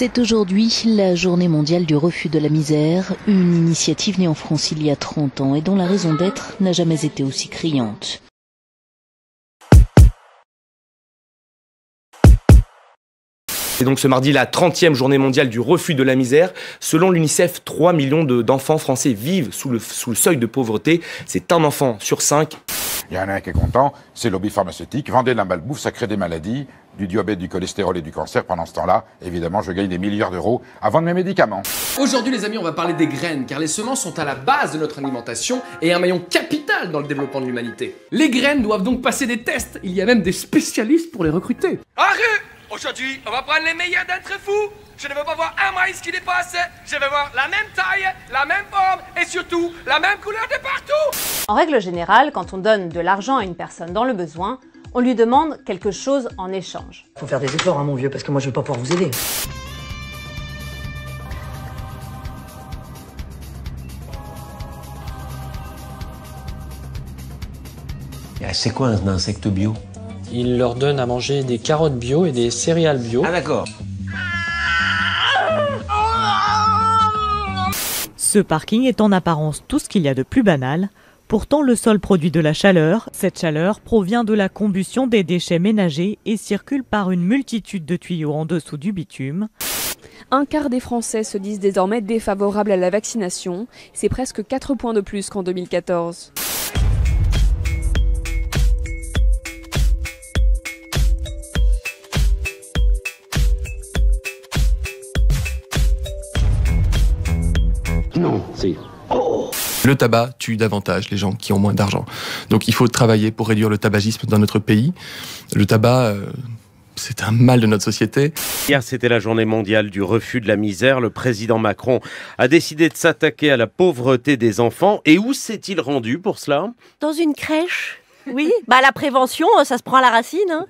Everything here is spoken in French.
C'est aujourd'hui la journée mondiale du refus de la misère, une initiative née en France il y a 30 ans et dont la raison d'être n'a jamais été aussi criante. C'est donc ce mardi la 30e journée mondiale du refus de la misère. Selon l'UNICEF, 3 millions d'enfants français vivent sous le seuil de pauvreté. C'est un enfant sur 5. Il y en a un qui est content, c'est le lobby pharmaceutique. Vendez de la malbouffe, ça crée des maladies, du diabète, du cholestérol et du cancer. Pendant ce temps-là, évidemment, je gagne des milliards d'euros à vendre mes médicaments. Aujourd'hui les amis, on va parler des graines, car les semences sont à la base de notre alimentation et un maillon capital dans le développement de l'humanité. Les graines doivent donc passer des tests, il y a même des spécialistes pour les recruter. Arrête! Aujourd'hui, on va prendre les meilleurs d'entre vous. Je ne veux pas voir un maïs qui dépasse. Je veux voir la même taille, la même forme et surtout la même couleur de partout. En règle générale, quand on donne de l'argent à une personne dans le besoin, on lui demande quelque chose en échange. Faut faire des efforts, hein, mon vieux, parce que moi je vais pas pouvoir vous aider. C'est quoi un insecte bio? Il leur donne à manger des carottes bio et des céréales bio. Ah d'accord. Ce parking est en apparence tout ce qu'il y a de plus banal. Pourtant, le sol produit de la chaleur. Cette chaleur provient de la combustion des déchets ménagers et circule par une multitude de tuyaux en dessous du bitume. Un quart des Français se disent désormais défavorables à la vaccination. C'est presque 4 points de plus qu'en 2014. Non, c'est... Oh. Le tabac tue davantage les gens qui ont moins d'argent. Donc il faut travailler pour réduire le tabagisme dans notre pays. Le tabac, c'est un mal de notre société. Hier, c'était la journée mondiale du refus de la misère. Le président Macron a décidé de s'attaquer à la pauvreté des enfants. Et où s'est-il rendu pour cela? Dans une crèche. Oui, la prévention, ça se prend à la racine.